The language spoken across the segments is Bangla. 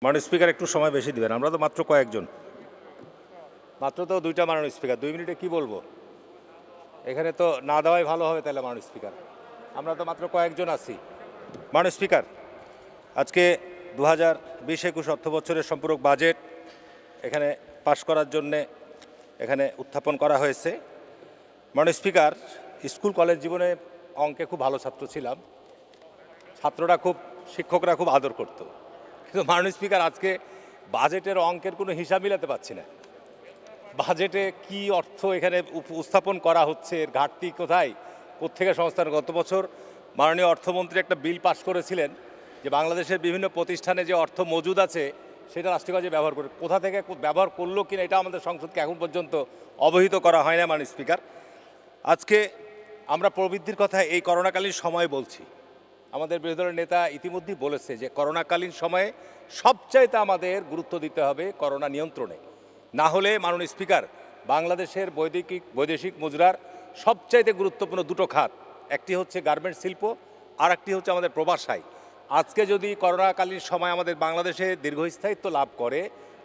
মাননীয় স্পিকার একটু সময় বেশি দিবেন, আমরা তো মাত্র কয়েকজন, মাত্র তো দুইটা মাননীয় স্পিকার, 2 মিনিটে কি বলবো? এখানে তো না দেওয়াই ভালো হবে তাহলে মাননীয় স্পিকার, আমরা তো মাত্র কয়েকজন আছি। মাননীয় স্পিকার, আজকে 2020-21 অর্থ বছরের সম্পূরক বাজেট এখানে পাশ করার জন্যে এখানে উত্থাপন করা হয়েছে। মাননীয় স্পিকার, স্কুল কলেজ জীবনে অঙ্কে খুব ভালো ছাত্র ছিলাম, ছাত্ররা খুব, শিক্ষকরা খুব আদর করতো, কিন্তু মাননীয় স্পিকার আজকে বাজেটের অঙ্কের কোনো হিসাব মিলাতে পারছি না। বাজেটে কি অর্থ এখানে উপস্থাপন করা হচ্ছে, এর ঘাটতি কোথায়, কোত্থেকে সংস্থান? গত বছর মাননীয় অর্থমন্ত্রী একটা বিল পাশ করেছিলেন যে বাংলাদেশের বিভিন্ন প্রতিষ্ঠানে যে অর্থ মজুদ আছে সেটা রাষ্ট্রীয় কাজে ব্যবহার করে, কোথা থেকে ব্যবহার করলো কিনা এটা আমাদের সংসদকে এখন পর্যন্ত অবহিত করা হয় না। মাননীয় স্পিকার, আজকে আমরা প্রবৃদ্ধির কথা এই করোনাকালীন সময়ে বলছি, আমাদের বিরোধী দলের নেতা ইতিমধ্যেই বলেছে যে করোনাকালীন সময়ে সবচাইতে আমাদের গুরুত্ব দিতে হবে করোনা নিয়ন্ত্রণে। না হলে মাননীয় স্পিকার, বাংলাদেশের বৈদেশিক মুদ্রার সবচাইতে গুরুত্বপূর্ণ দুটো খাত, একটি হচ্ছে গার্মেন্টস শিল্প, আর একটি হচ্ছে আমাদের প্রবাসায়। আজকে যদি করোনাকালীন সময় আমাদের বাংলাদেশে দীর্ঘস্থায়িত্ব লাভ করে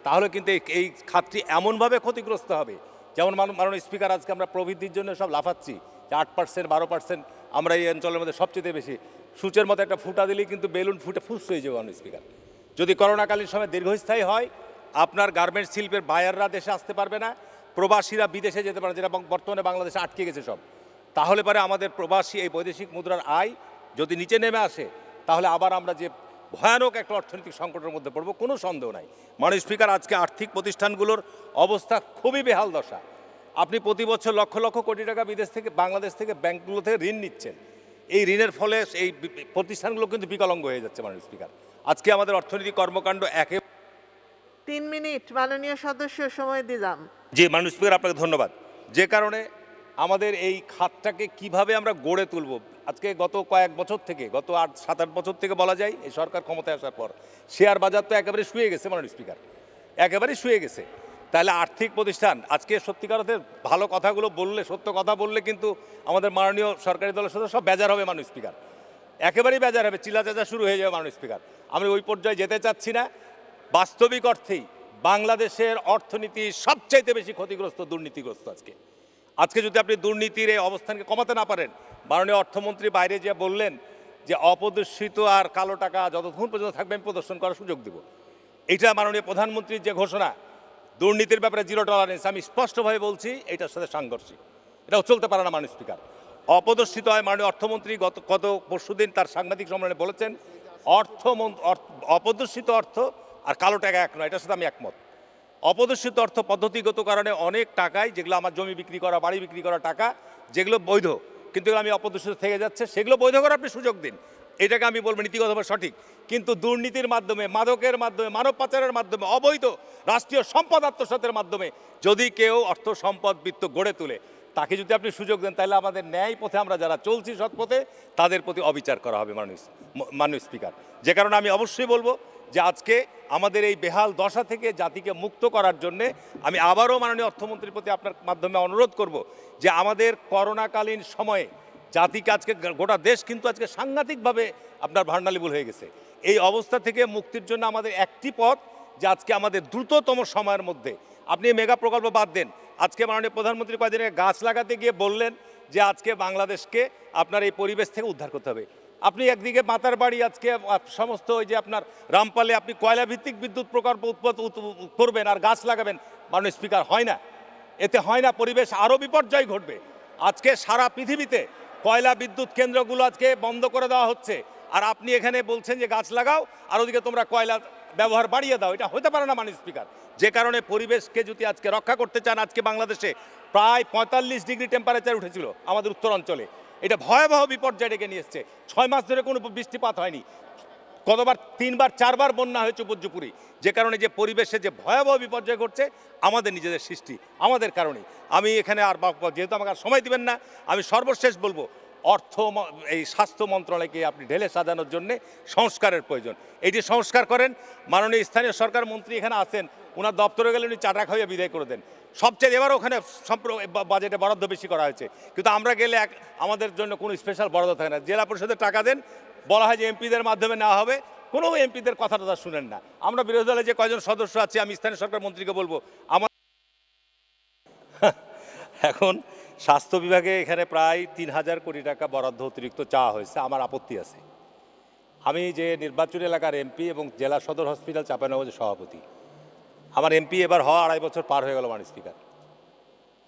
তাহলে কিন্তু এই খাতটি এমনভাবে ক্ষতিগ্রস্ত হবে, যেমন মাননীয় স্পিকার আজকে আমরা প্রবৃদ্ধির জন্য সব লাফাচ্ছি যে 8% 12% আমরা এই অঞ্চলের মধ্যে সবচেয়ে বেশি, সূচের মতো একটা ফুটা দিলেই কিন্তু বেলুন ফুটে ফুস হয়ে যাবে। মাননীয় স্পিকার, যদি করোনাকালীন সময় দীর্ঘস্থায়ী হয়, আপনার গার্মেন্টস শিল্পের বায়াররা দেশে আসতে পারবে না, প্রবাসীরা বিদেশে যেতে পারে, যেটা বর্তমানে বাংলাদেশে আটকে গেছে সব, তাহলে পরে আমাদের প্রবাসী এই বৈদেশিক মুদ্রার আয় যদি নিচে নেমে আসে তাহলে আবার আমরা যে ভয়ানক একটা অর্থনৈতিক সংকটের মধ্যে পড়বো, কোনো সন্দেহ নাই। মাননীয় স্পিকার, আজকে আর্থিক প্রতিষ্ঠানগুলোর অবস্থা খুবই বেহাল দশা। আপনি প্রতি বছর লক্ষ লক্ষ কোটি টাকা বিদেশ থেকে, বাংলাদেশ থেকে, ব্যাংকগুলো থেকে ঋণ নিচ্ছেন, এই ঋণের ফলে এই প্রতিষ্ঠানগুলো কিন্তু বিকলাঙ্গ হয়ে যাচ্ছে। মাননীয় স্পিকার, আজকে আমাদের অর্থনৈতিক কর্মকাণ্ড 3 মিনিট মাননীয় সদস্য সময় দিলাম। জি মাননীয় স্পিকার, আপনাকে ধন্যবাদ। যে কারণে আমাদের এই খাতটাকে কিভাবে আমরা গড়ে তুলব, আজকে গত কয়েক বছর থেকে, গত 8-7-8 বছর থেকে বলা যায় এই সরকার ক্ষমতায় আসার পর শেয়ার বাজার তো একেবারে শুয়ে গেছে। মাননীয় স্পিকার, একেবারেই শুয়ে গেছে। তাহলে আর্থিক প্রতিষ্ঠান আজকে সত্যিকার অর্থে ভালো কথাগুলো বললে, সত্য কথা বললে কিন্তু আমাদের মাননীয় সরকারি দলের সাথে সব বেজার হবে। মাননীয় স্পিকার, একেবারেই বেজার হবে, চিল্লাচাচা শুরু হয়ে যাবে। মাননীয় স্পিকার, আমি ওই পর্যায়ে যেতে চাচ্ছি না। বাস্তবিক অর্থেই বাংলাদেশের অর্থনীতি সবচাইতে বেশি ক্ষতিগ্রস্ত, দুর্নীতিগ্রস্ত। আজকে যদি আপনি দুর্নীতির এই অবস্থানকে কমাতে না পারেন, মাননীয় অর্থমন্ত্রী বাইরে যে বললেন যে অপ্রদর্শিত আর কালো টাকা যতক্ষণ পর্যন্ত থাকবে আমি প্রদর্শন করার সুযোগ দেব, এটা মাননীয় প্রধানমন্ত্রীর যে ঘোষণা দুর্নীতির ব্যাপারে জিরো টলারেন্স, আমি স্পষ্টভাবে বলছি এটার সাথে সাংঘর্ষিক, এটাও চলতে পারে না। মাননীয় স্পিকার, অপ্রদর্শিত হয়, মাননীয় অর্থমন্ত্রী গত পরশুদিন তার সাংবাদিক সম্মেলনে বলেছেন অপ্রদর্শিত অর্থ আর কালো টাকা এক নয়, এটার সাথে আমি একমত। অপ্রদর্শিত অর্থ পদ্ধতিগত কারণে অনেক টাকায়, যেগুলো আমার জমি বিক্রি করা, বাড়ি বিক্রি করা টাকা, যেগুলো বৈধ কিন্তু আমি অপ্রদর্শিত থেকে যাচ্ছে, সেগুলো বৈধ করার আপনি সুযোগ দিন, এটাকে আমি বলবো নীতিগতভাবে সঠিক। কিন্তু দুর্নীতির মাধ্যমে, মাদকের মাধ্যমে, মানব পাচারের মাধ্যমে, অবৈধ রাষ্ট্রীয় সম্পদ আত্মসাতের মাধ্যমে যদি কেউ অর্থ সম্পদ বৃত্ত গড়ে তোলে, তাকে যদি আপনি সুযোগ দেন তাহলে আমাদের ন্যায় পথে আমরা যারা চলছি সৎ পথে তাদের প্রতি অবিচার করা হবে। মাননীয় স্পিকার, যে কারণে আমি অবশ্যই বলবো যে আজকে আমাদের এই বেহাল দশা থেকে জাতিকে মুক্ত করার জন্যে আমি আবারও মাননীয় অর্থমন্ত্রীর প্রতি আপনার মাধ্যমে অনুরোধ করব যে আমাদের করোনাকালীন সময়ে জাতিকে, আজকে গোটা দেশ কিন্তু আজকে সাংঘাতিকভাবে আপনার ভান্ডালিবল হয়ে গেছে, এই অবস্থা থেকে মুক্তির জন্য আমাদের একটি পথ যে আজকে আমাদের দ্রুততম সময়ের মধ্যে, আপনি মেগা প্রকল্প বাদ দেন, আজকে মাননীয় প্রধানমন্ত্রী কয়েকদিন আগে গাছ লাগাতে গিয়ে বললেন যে আজকে বাংলাদেশকে আপনার এই পরিবেশ থেকে উদ্ধার করতে হবে। আপনি একদিকে মাতার বাড়ি, আজকে সমস্ত ওই যে আপনার রামপালে আপনি কয়লা ভিত্তিক বিদ্যুৎ প্রকল্প করবেন আর গাছ লাগাবেন, মাননীয় স্পিকার, হয় না, এতে হয় না, পরিবেশ আরও বিপর্যয় ঘটবে। আজকে সারা পৃথিবীতে কয়লা বিদ্যুৎ কেন্দ্রগুলো আজকে বন্ধ করে দেওয়া হচ্ছে, আর আপনি এখানে বলছেন যে গাছ লাগাও, আর ওদিকে তোমরা কয়লা ব্যবহার বাড়িয়ে দাও, এটা হতে পারে না। মাননীয় স্পিকার, যে কারণে পরিবেশকে যদি আজকে রক্ষা করতে চান, আজকে বাংলাদেশে প্রায় 45 ডিগ্রি টেম্পারেচার উঠেছিল আমাদের উত্তর অঞ্চলে, এটা ভয়াবহ বিপর্যয় ডেকে নিয়ে এসছে। 6 মাস ধরে কোনো বৃষ্টিপাত হয়নি, কতবার 3বার 4বার বন্যা হয়েছে উপর্যুপুরি, যে কারণে যে পরিবেশে যে ভয়াবহ বিপর্যয় ঘটছে আমাদের নিজেদের সৃষ্টি, আমাদের কারণেই। আমি এখানে আর যেহেতু আমাকে আর সময় দিবেন না, আমি সর্বশেষ বলবো এই স্বাস্থ্য মন্ত্রণালয়কে আপনি ঢেলে সাজানোর জন্য সংস্কারের প্রয়োজন, এইটি সংস্কার করেন। মাননীয় স্থানীয় সরকার মন্ত্রী এখানে আছেন, ওনার দপ্তরে গেলে উনি চাটা খাইয়ে বিদায় করে দেন, সবচেয়ে এবার ওখানে বাজেটে বরাদ্দ বেশি করা হয়েছে, কিন্তু আমরা গেলে আমাদের জন্য কোনো স্পেশাল বরাদ্দ থাকে না। জেলা পরিষদের টাকা দেন, বলা হয় যে এমপিদের মাধ্যমে নেওয়া হবে, কোনো এমপিদের কথা টথা শুনেন না। আমরা বিরোধী দলে যে কয়জন সদস্য আছি, আমি স্থানীয় সরকার মন্ত্রীকে বলবো আমার এখন স্বাস্থ্য বিভাগে এখানে প্রায় ৩,০০০ কোটি টাকা বরাদ্দ অতিরিক্ত চাওয়া হয়েছে। আমার আপত্তি আছে। আমি যে নির্বাচনী এলাকার এমপি এবং জেলা সদর হসপিটাল চাঁপাইনবাবগঞ্জের সভাপতি, আমার এমপি এবার হওয়া ২.৫ বছর পার হয়ে গেল মাননীয় স্পিকার,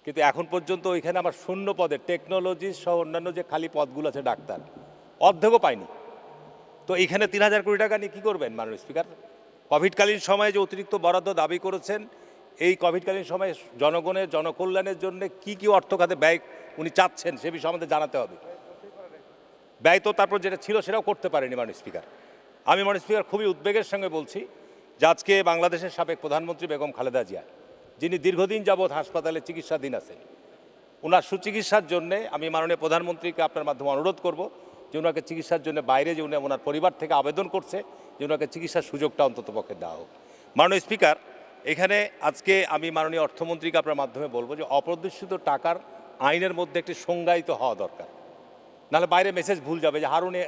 কিন্তু এখন পর্যন্ত ওইখানে আমার শূন্য পদে টেকনোলজিস্ট সহ অন্যান্য যে খালি পদগুলো আছে ডাক্তার অর্ধেকও পাইনি। তো এইখানে ৩,০০০ কোটি টাকা নিয়ে কী করবেন মাননীয় স্পিকার? কোভিডকালীন সময়ে যে অতিরিক্ত বরাদ্দ দাবি করেছেন, এই কোভিডকালীন সময়ে জনগণের জনকল্যাণের জন্য কি কি অর্থ খাতে ব্যয় উনি চাচ্ছেন সে বিষয়ে আমাদের জানাতে হবে। ব্যয় তো তারপর যেটা ছিল সেটাও করতে পারেনি মাননীয় স্পিকার। আমি মাননীয় স্পিকার খুবই উদ্বেগের সঙ্গে বলছি যে আজকে বাংলাদেশের সাবেক প্রধানমন্ত্রী বেগম খালেদা জিয়া, যিনি দীর্ঘদিন যাবৎ হাসপাতালে চিকিৎসাধীন আছেন, ওনার সুচিকিৎসার জন্যে আমি মাননীয় প্রধানমন্ত্রীকে আপনার মাধ্যমে অনুরোধ করব যে ওনাকে চিকিৎসার জন্য বাইরে যে উনি ওনার পরিবার থেকে আবেদন করছে যে ওনাকে চিকিৎসার সুযোগটা অন্তত পক্ষে দেওয়া হোক। মাননীয় স্পিকার, এখানে আজকে আমি মাননীয় অর্থমন্ত্রীকে আপনার মাধ্যমে বলবো যে অপ্রদর্শিত টাকার আইনের মধ্যে একটি সংজ্ঞায়িত হওয়া দরকার, নাহলে বাইরে মেসেজ ভুল যাবে যে হারুনে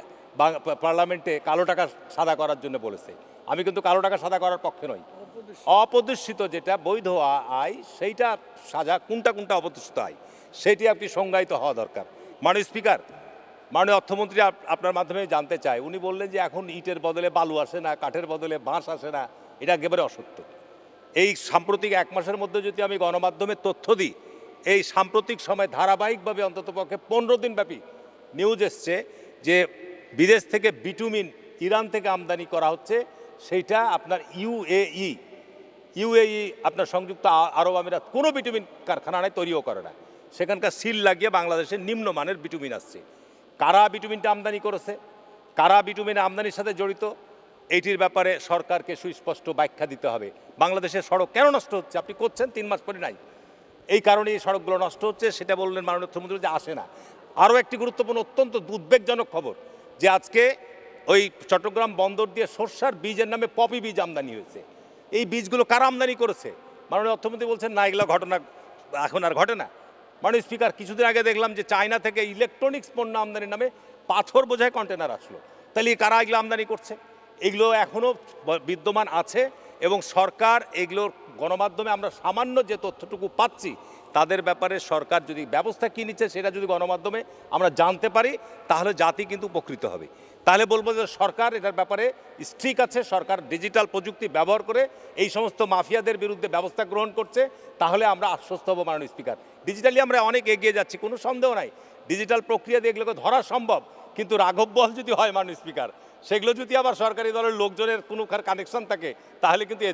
পার্লামেন্টে কালো টাকা সাদা করার জন্য বলেছে। আমি কিন্তু কালো টাকা সাদা করার পক্ষে নই। অপ্রদর্শিত যেটা বৈধ আয় সেইটা সাজা, কোনটা কোনটা অপ্রদর্শিত আয় সেইটি আপনি সংজ্ঞায়িত হওয়া দরকার। মাননীয় স্পিকার, মাননীয় অর্থমন্ত্রী আপনার মাধ্যমে জানতে চাই, উনি বললেন যে এখন ইটের বদলে বালু আসে না, কাঠের বদলে বাঁশ আসে না, এটা একেবারে অসত্য। এই সাম্প্রতিক ১ মাসের মধ্যে যদি আমি গণমাধ্যমে তথ্য দিই, এই সাম্প্রতিক সময় ধারাবাহিকভাবে অন্ততপক্ষে ১৫ দিন ব্যাপী নিউজ এসছে যে বিদেশ থেকে বিটুমিন ইরান থেকে আমদানি করা হচ্ছে, সেইটা আপনার ইউএই আপনার সংযুক্ত আরব আমিরাত কোনো বিটুমিন কারখানা নাই, তৈরিও করে না, সেখানকার সিল লাগিয়ে বাংলাদেশের নিম্নমানের বিটুমিন আসছে। কারা বিটুমিনটা আমদানি করেছে, কারা বিটুমিন আমদানির সাথে জড়িত, এইটির ব্যাপারে সরকারকে সুস্পষ্ট ব্যাখ্যা দিতে হবে। বাংলাদেশের সড়ক কেন নষ্ট হচ্ছে আপনি করছেন, 3 মাস পরে নাই, এই কারণেই এই সড়কগুলো নষ্ট হচ্ছে, সেটা বললেন মাননীয় অর্থমন্ত্রী যে আসে না। আরও একটি গুরুত্বপূর্ণ অত্যন্ত উদ্বেগজনক খবর যে আজকে ওই চট্টগ্রাম বন্দর দিয়ে সর্ষার বীজের নামে পপি বীজ আমদানি হয়েছে। এই বীজগুলো কারা আমদানি করেছে? মাননীয় অর্থমন্ত্রী বলছেন না, এগুলো ঘটনা এখন আর ঘটে না। মাননীয় স্পিকার, কিছুদিন আগে দেখলাম যে চায়না থেকে ইলেকট্রনিক্স পণ্য আমদানির নামে পাথর বোঝায় কন্টেনার আসলো। তাহলে কারা এগুলো আমদানি করছে? এগুলো এখনও বিদ্যমান আছে এবং সরকার এগুলোর গণমাধ্যমে আমরা সামান্য যে তথ্যটুকু পাচ্ছি তাদের ব্যাপারে সরকার যদি ব্যবস্থা কী নিচ্ছে সেটা যদি গণমাধ্যমে আমরা জানতে পারি তাহলে জাতি কিন্তু উপকৃত হবে। তাহলে বলবো যে সরকার এটার ব্যাপারে স্ট্রিক আছে, সরকার ডিজিটাল প্রযুক্তি ব্যবহার করে এই সমস্ত মাফিয়াদের বিরুদ্ধে ব্যবস্থা গ্রহণ করছে, তাহলে আমরা আশ্বস্ত হব মাননীয় স্পিকার। ডিজিটালি আমরা অনেক এগিয়ে যাচ্ছি, কোনো সন্দেহ নাই, ডিজিটাল প্রক্রিয়া দিয়ে এগুলোকে ধরা সম্ভব, কিন্তু রাঘব বল যদি হয় মাননীয় স্পিকার, সেগুলো যদি আবার সরকারি দলের লোকজনের কোনো কানেকশন থাকে তাহলে কিন্তু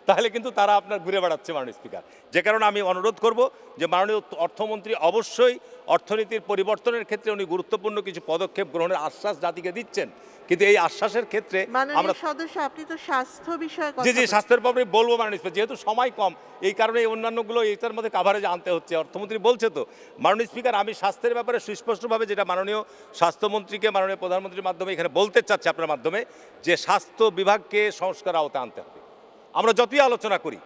তাহলে কিন্তু তারা আপনার ঘুরে বেড়াচ্ছে মাননীয় স্পিকার। যে কারণে আমি অনুরোধ করব যে মাননীয় অর্থমন্ত্রী অবশ্যই অর্থনীতির পরিবর্তনের ক্ষেত্রে উনি গুরুত্বপূর্ণ কিছু পদক্ষেপ গ্রহণের আশ্বাস জাতিকে দিচ্ছেন, কিন্তু এই আশ্বাসের ক্ষেত্রে মাননীয় সদস্য আপনি তো স্বাস্থ্য বিষয়ে কথা জি স্বাস্থ্যের ব্যাপারে বলবো মাননীয় স্পিকার, যেহেতু সময় কম এই কারণে এই অন্যান্যগুলো এইটার মধ্যে কাভারেজ আনতে হচ্ছে, অর্থমন্ত্রী বলছে তো। মাননীয় স্পিকার, আমি স্বাস্থ্যের ব্যাপারে সুস্পষ্টভাবে যেটা মাননীয় স্বাস্থ্যমন্ত্রীকে মাননীয় প্রধানমন্ত্রীর মাধ্যমে এখানে বলতে চাচ্ছি আপনার মাধ্যমে, যে স্বাস্থ্য বিভাগকে সংস্কার আওতায় আনতে হবে। আমরা যতই আলোচনা করি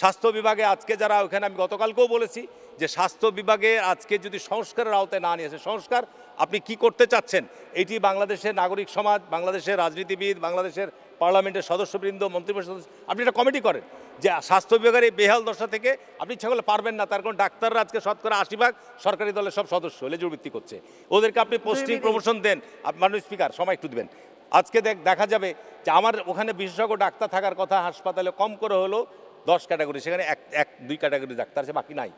স্বাস্থ্য বিভাগে আজকে যারা ওখানে, আমি গতকালকেও বলেছি যে স্বাস্থ্য বিভাগে আজকে যদি সংস্কারের আওতায় না নিয়ে আসে, সংস্কার আপনি কি করতে চাচ্ছেন এটি বাংলাদেশের নাগরিক সমাজ, বাংলাদেশের রাজনীতিবিদ, বাংলাদেশের পার্লামেন্টের সদস্যবৃন্দ, মন্ত্রিপরিষদ সদস্য, আপনি একটা কমিটি করেন যে স্বাস্থ্য বিভাগের এই বেহাল দশা থেকে আপনি ইচ্ছা করলে পারবেন না, তার কারণ ডাক্তাররা আজকে শতকরা 80% সরকারি দলের সব সদস্য লেজুর ভিত্তি করছে, ওদেরকে আপনি পোস্টিং প্রমোশন দেন। মাননীয় স্পিকার, সময় একটু দেবেন। আজকে দেখা যাবে যে আমার ওখানে বিশেষজ্ঞ ডাক্তার থাকার কথা হাসপাতালে কম করে হলো 10 ক্যাটাগরি, সেখানে 1-2 ক্যাটাগরি ডাক্তার আছে, বাকি নাই।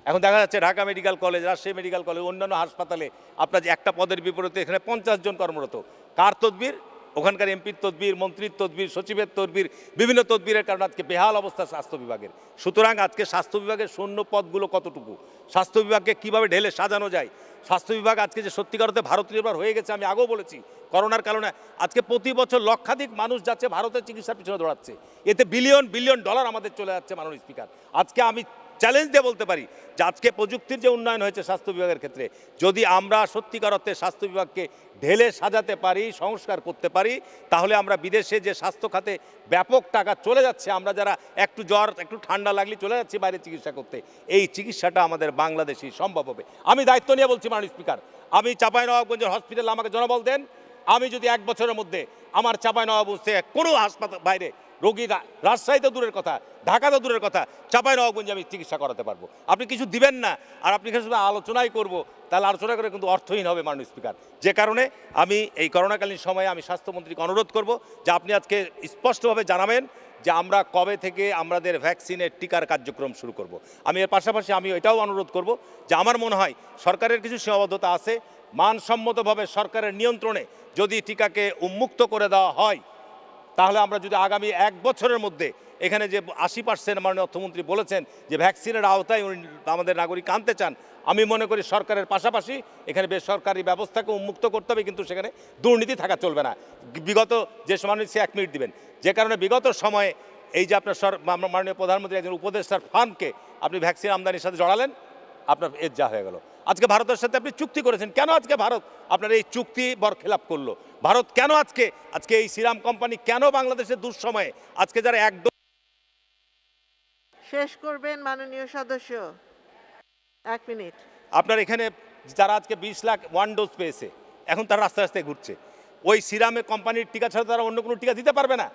এখন দেখা যাচ্ছে Dhaka medical college, Rajshahi medical college, অন্যান্য হাসপাতালে আপনার যে একটা পদের বিপরীতে এখানে 50 জন কর্মরত। কার তদবির? ওখানকার এমপির তদবির, মন্ত্রীর তদবির, সচিবের তদবির, বিভিন্ন তদবিরের কারণে আজকে বেহাল অবস্থা স্বাস্থ্য বিভাগের। সুতরাং আজকে স্বাস্থ্য বিভাগের শূন্য পদগুলো কতটুকু, স্বাস্থ্য বিভাগকে কীভাবে ঢেলে সাজানো যায়, স্বাস্থ্য বিভাগ আজকে যে সত্যিকার অর্থে ভারত নির্ভর হয়ে গেছে, আমি আগেও বলেছি করোনার কারণে আজকে প্রতি বছর লক্ষাধিক মানুষ যাচ্ছে ভারতের চিকিৎসার পিছনে দৌড়াচ্ছে, এতে বিলিয়ন বিলিয়ন ডলার আমাদের চলে যাচ্ছে মাননীয় স্পিকার। আজকে আমি চ্যালেঞ্জ দিয়ে বলতে পারি যে আজকে প্রযুক্তির যে উন্নয়ন হয়েছে স্বাস্থ্য বিভাগের ক্ষেত্রে, যদি আমরা সত্যিকার অর্থে স্বাস্থ্য বিভাগকে ঢেলে সাজাতে পারি, সংস্কার করতে পারি, তাহলে আমরা বিদেশে যে স্বাস্থ্য খাতে ব্যাপক টাকা চলে যাচ্ছে, আমরা যারা একটু জ্বর একটু ঠান্ডা লাগলে চলে যাচ্ছি বাইরে চিকিৎসা করতে, এই চিকিৎসাটা আমাদের বাংলাদেশেই সম্ভব হবে। আমি দায়িত্ব নিয়ে বলছি মাননীয় স্পিকার, আমি চাঁপাইনবাবগঞ্জের হসপিটালে আমাকে জনবল দেন, আমি যদি 1 বছরের মধ্যে আমার চাঁপাইনবাবগঞ্জ থেকে কোনো হাসপাতাল বাইরে রোগী রাজশাহীতে দূরের কথা, ঢাকাতে দূরের কথা, চাঁপাইনবাবগঞ্জে আমি চিকিৎসা করাতে পারবো। আপনি কিছু দিবেন না, আর আপনি শুধু আলোচনাই করব, তাহলে আলোচনা করে কিন্তু অর্থহীন হবে মাননীয় স্পিকার। যে কারণে আমি এই করোনাকালীন সময়ে আমি স্বাস্থ্যমন্ত্রীকে অনুরোধ করব যে আপনি আজকে স্পষ্টভাবে জানাবেন যে আমরা কবে থেকে আমাদের ভ্যাকসিনের টিকার কার্যক্রম শুরু করব। আমি এর পাশাপাশি আমি এটাও অনুরোধ করব যে আমার মনে হয় সরকারের কিছু সীমাবদ্ধতা আছে, মানসম্মতভাবে সরকারের নিয়ন্ত্রণে যদি টিকাকে উন্মুক্ত করে দেওয়া হয়, তাহলে আমরা যদি আগামী 1 বছরের মধ্যে এখানে যে 80% মাননীয় অর্থমন্ত্রী বলেছেন যে ভ্যাকসিনের আওতায় আমাদের নাগরিক আনতে চান, আমি মনে করি সরকারের পাশাপাশি এখানে বেসরকারি ব্যবস্থাকে উন্মুক্ত করতে হবে, কিন্তু সেখানে দুর্নীতি থাকা চলবে না। বিগত যে সময় সে 1 মিনিট দিবেন, যে কারণে বিগত সময়ে এই যে আপনার মাননীয় প্রধানমন্ত্রী একজন উপদেষ্টার ফার্মকে আপনি ভ্যাকসিন আমদানির সাথে জড়ালেন, আপনার এর যা হয়ে গেল। আজকে ভারতের সাথে আপনি চুক্তি করেছেন, কেন আজকে ভারত আপনার এই চুক্তি বরখেলাপ করলো? ভারত কেন আজকে এই সিরাম কোম্পানি কেন বাংলাদেশের দুঃসময়ে আজকে যারা একদম শেষ করবেন মাননীয় সদস্য। 1 মিনিট। আপনার এখানে যারা আজকে 20 লাখ 1 ডোজ পেয়েছে, এখন তারা রাস্তায় রাস্তায় ঘুরছে, ওই সিরামে কোম্পানির টিকা ছাড়া তারা অন্য কোনো টিকা দিতে পারবে না।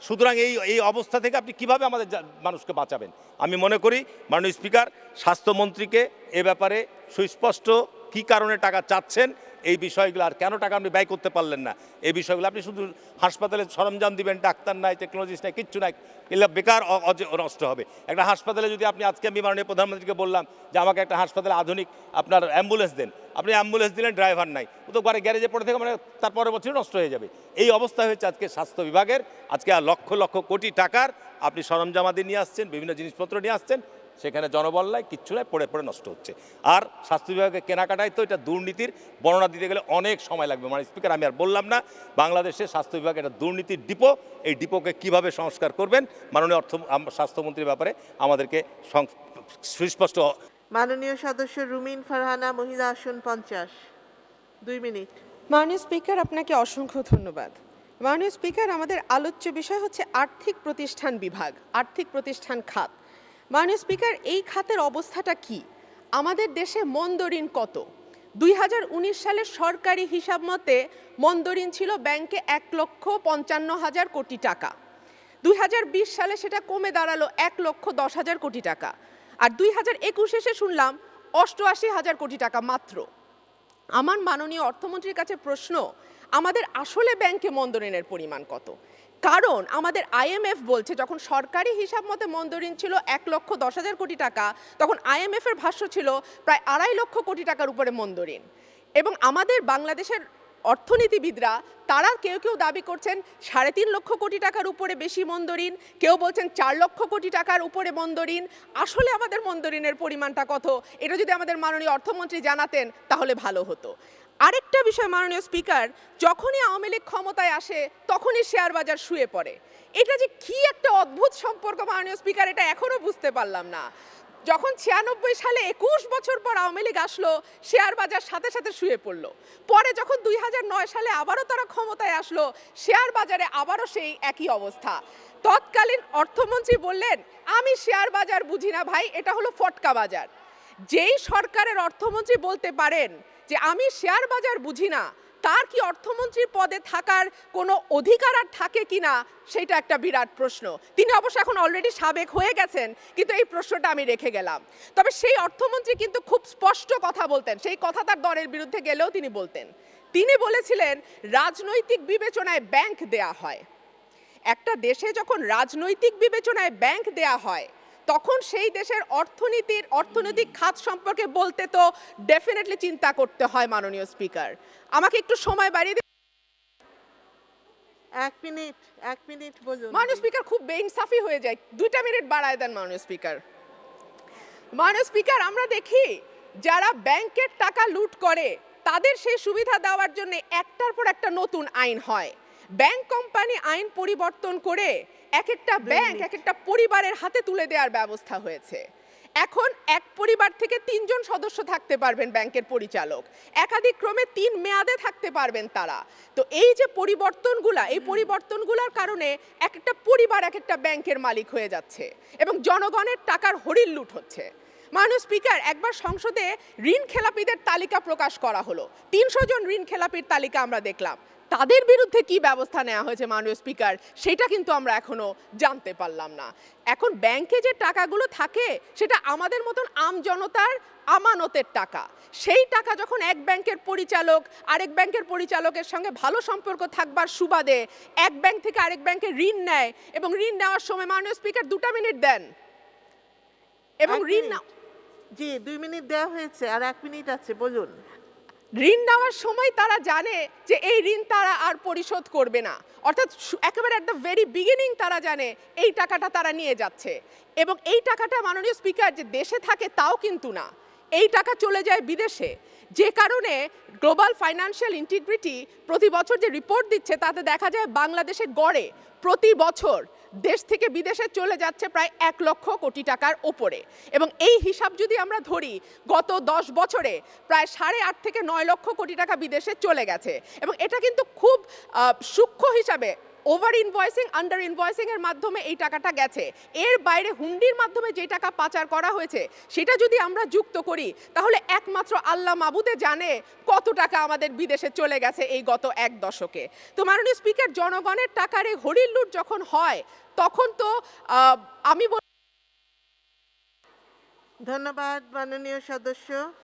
সুতরাং এই অবস্থা থেকে আপনি কিভাবে আমাদের মানুষকে বাঁচাবেন? আমি মনে করি মাননীয় স্পিকার স্বাস্থ্যমন্ত্রীকে এ ব্যাপারে সুস্পষ্ট কী কারণে টাকা চাচ্ছেন, এই বিষয়গুলো আর কেন টাকা আপনি ব্যয় করতে পারলেন না, এই বিষয়গুলো আপনি শুধু হাসপাতালে সরঞ্জাম দিবেন, ডাক্তার নাই, টেকনোলজিস্ট নাই, কিচ্ছু নাই, এগুলো বেকার নষ্ট হবে। একটা হাসপাতালে যদি আপনি আজকে আমি মাননীয় প্রধানমন্ত্রীকে বললাম যে আমাকে একটা হাসপাতালে আধুনিক আপনার অ্যাম্বুলেন্স দেন, আপনি অ্যাম্বুলেন্স দিলেন, ড্রাইভার নাই, ও তো গ্যারেজে পড়ে থেকে মানে তার পরের বছরই নষ্ট হয়ে যাবে। এই অবস্থা হয়েছে আজকে স্বাস্থ্য বিভাগের। আজকে আর লক্ষ লক্ষ কোটি টাকার আপনি সরঞ্জামাদি নিয়ে আসছেন, বিভিন্ন জিনিসপত্র নিয়ে আসছেন, সেখানে জনবল নাই, কিচ্ছু নাই, পড়ে পড়ে নষ্ট হচ্ছে। আর স্বাস্থ্য বিভাগের কেনাকাটায় তো এটা দুর্নীতির বর্ণনা দিতে গেলে অনেক সময় লাগবে। মানে স্পিকার, আমি আর বললাম না, বাংলাদেশের স্বাস্থ্য বিভাগ এটা দুর্নীতির ডিপো। এই ডিপোকে কিভাবে সংস্কার করবেন মাননীয় স্বাস্থ্যমন্ত্রীর ব্যাপারে আমাদেরকে সুস্পষ্ট। মাননীয় সদস্য রুমিন ফারহানা, মহিলা আসন 50। 2 মিনিট। মাননীয় স্পিকার, আপনাকে অসংখ্য ধন্যবাদ। মাননীয় স্পিকার, আমাদের আলোচ্য বিষয় হচ্ছে আর্থিক প্রতিষ্ঠান বিভাগ, আর্থিক প্রতিষ্ঠান খাত। মাননীয় স্পিকার, এই খাতের অবস্থাটা কি? আমাদের দেশে মন্দ ঋণ কত? 2019 সালের সরকারি হিসাব মতে মন্দ ঋণ ছিল ব্যাংকে 1,55,000 কোটি টাকা। 2020 সালে সেটা কমে দাঁড়ালো 1,10,000 কোটি টাকা। আর 2021 এসে শুনলাম 88,000 কোটি টাকা মাত্র। আমার মাননীয় অর্থমন্ত্রীর কাছে প্রশ্ন, আমাদের আসলে ব্যাংকে মন্দ ঋণের পরিমাণ কত? কারণ আমাদের IMF বলছে যখন সরকারি হিসাব মতে মন্দ ঋণ ছিল 1,10,000 কোটি টাকা, তখন IMF এর ভাষ্য ছিল প্রায় 2.5 লক্ষ কোটি টাকার উপরে মন্দ ঋণ। এবং আমাদের বাংলাদেশের অর্থনীতিবিদরা তারা কেউ কেউ দাবি করছেন 3.5 লক্ষ কোটি টাকার উপরে বেশি মন্দ ঋণ, কেউ বলছেন 4 লক্ষ কোটি টাকার উপরে মন্দ ঋণ। আসলে আমাদের মন্দ ঋণের পরিমাণটা কত, এটা যদি আমাদের মাননীয় অর্থমন্ত্রী জানাতেন তাহলে ভালো হতো। আরেকটা বিষয় মাননীয় স্পিকার, যখনই আওয়ামী লীগ ক্ষমতায় আসে তখনই শেয়ার বাজার শুয়ে পড়ে। এটা যে কি একটা অদ্ভুত সম্পর্ক মাননীয় স্পিকার, এটা এখনো বুঝতে পারলাম না। যখন 96 সালে 21 বছর পর আওয়ামী লীগ আসলো, শেয়ার বাজার সাথে সাথে শুয়ে পড়লো। পরে যখন 2009 সালে আবারও তারা ক্ষমতায় আসলো, শেয়ার বাজারে আবারও সেই একই অবস্থা। তৎকালীন অর্থমন্ত্রী বললেন, আমি শেয়ার বাজার বুঝি না ভাই, এটা হলো ফটকা বাজার। যেই সরকারের অর্থমন্ত্রী বলতে পারেন যে আমি শেয়ার বাজার বুঝি না, তার কি অর্থমন্ত্রীর পদে থাকার কোনো অধিকার আর থাকে কিনা, সেটা একটা বিরাট প্রশ্ন। তিনি অবশ্য এখন অলরেডি সাবেক হয়ে গেছেন, কিন্তু এই প্রশ্নটা আমি রেখে গেলাম। তবে সেই অর্থমন্ত্রী কিন্তু খুব স্পষ্ট কথা বলতেন, সেই কথা তার দলের বিরুদ্ধে গেলেও তিনি বলতেন। তিনি বলেছিলেন রাজনৈতিক বিবেচনায় ব্যাংক দেয়া হয়। একটা দেশে যখন রাজনৈতিক বিবেচনায় ব্যাংক দেয়া হয়, তখন সেই দেশের অর্থনৈতিক খাত সম্পর্কে বলতে তো ডেফিনেটলি চিন্তা করতে হয় মাননীয় স্পিকার। আমাকে একটু সময় বাড়িয়ে দিন। 1 মিনিট বলুন। মাননীয় স্পিকার, খুব বেইনসাফি হয়ে যায়, 2টা মিনিট বাড়ায় দেন মাননীয় স্পিকার। মাননীয় স্পিকার, আমরা দেখি যারা ব্যাংকের টাকা লুট করে তাদের সেই সুবিধা দেওয়ার জন্য একটার পর একটা নতুন আইন হয়। ব্যাংক কোম্পানি আইন পরিবর্তন করে এক একটা ব্যাংক এক একটা পরিবারের হাতে তুলে দেওয়ার ব্যবস্থা হয়েছে। এখন এক পরিবার থেকে 3 জন সদস্য থাকতে পারবেন ব্যাংকের পরিচালক, একাধিক্রমে 3 মেয়াদে থাকতে পারবেন তারা। তো এই যে পরিবর্তনগুলোর কারণে এক একটা পরিবার এক একটা ব্যাংকের মালিক হয়ে যাচ্ছে এবং জনগণের টাকার হরিল লুট হচ্ছে। মাননীয় স্পিকার, একবার সংসদে ঋণ খেলাপিদের তালিকা প্রকাশ করা হলো, 300 জন ঋণ খেলাপির তালিকা আমরা দেখলাম। তাদের বিরুদ্ধে কি ব্যবস্থা নেওয়া হয়েছে মাননীয় স্পিকার, সেটা কিন্তু আমরা এখনো জানতে পারলাম না। এখন ব্যাংকে যে টাকাগুলো থাকে সেটা আমাদের মতন আমজনতার আমানতের টাকা। সেই টাকা যখন এক ব্যাংকের পরিচালক আরেক ব্যাংকের পরিচালকের সঙ্গে ভালো সম্পর্ক থাকবার সুবাদে এক ব্যাংক থেকে আরেক ব্যাংকে ঋণ নেয় এবং ঋণ নেওয়ার সময় মাননীয় স্পিকার 2টা মিনিট দেন এবং ঋণ জি 2 মিনিট দেওয়া হয়েছে, আর 1 মিনিট আছে, বলুন। ঋণ নেওয়ার সময় তারা জানে যে এই ঋণ তারা আর পরিশোধ করবে না, অর্থাৎ একেবারে অ্যাট দ্য ভেরি বিগিনিং তারা জানে এই টাকাটা তারা নিয়ে যাচ্ছে এবং এই টাকাটা মাননীয় স্পিকার যে দেশে থাকে তাও কিন্তু না, এই টাকা চলে যায় বিদেশে। যে কারণে গ্লোবাল ফাইন্যান্সিয়াল ইন্টিগ্রিটি প্রতি বছর যে রিপোর্ট দিচ্ছে তাতে দেখা যায় বাংলাদেশে গড়ে প্রতি বছর দেশ থেকে বিদেশে চলে যাচ্ছে প্রায় 1 লক্ষ কোটি টাকার ওপরে এবং এই হিসাব যদি আমরা ধরি গত 10 বছরে প্রায় 8.5 থেকে 9 লক্ষ কোটি টাকা বিদেশে চলে গেছে এবং এটা কিন্তু খুব সূক্ষ্ম হিসাবে ওভার ইনভয়েসিং আন্ডার ইনভয়েসিং এর মাধ্যমে এই টাকাটা গেছে। এর বাইরে হুন্ডির মাধ্যমে যে টাকা পাচার করা হয়েছে সেটা যদি আমরা যুক্ত করি তাহলে একমাত্র আল্লাহ মাবুদে জানে কত টাকা আমাদের বিদেশে চলে গেছে এই গত 1 দশকে। তো মাননীয় স্পিকার, জনগণের টাকার এই হরির লুট যখন হয় তখন তো আমি ধন্যবাদ মাননীয় সদস্য।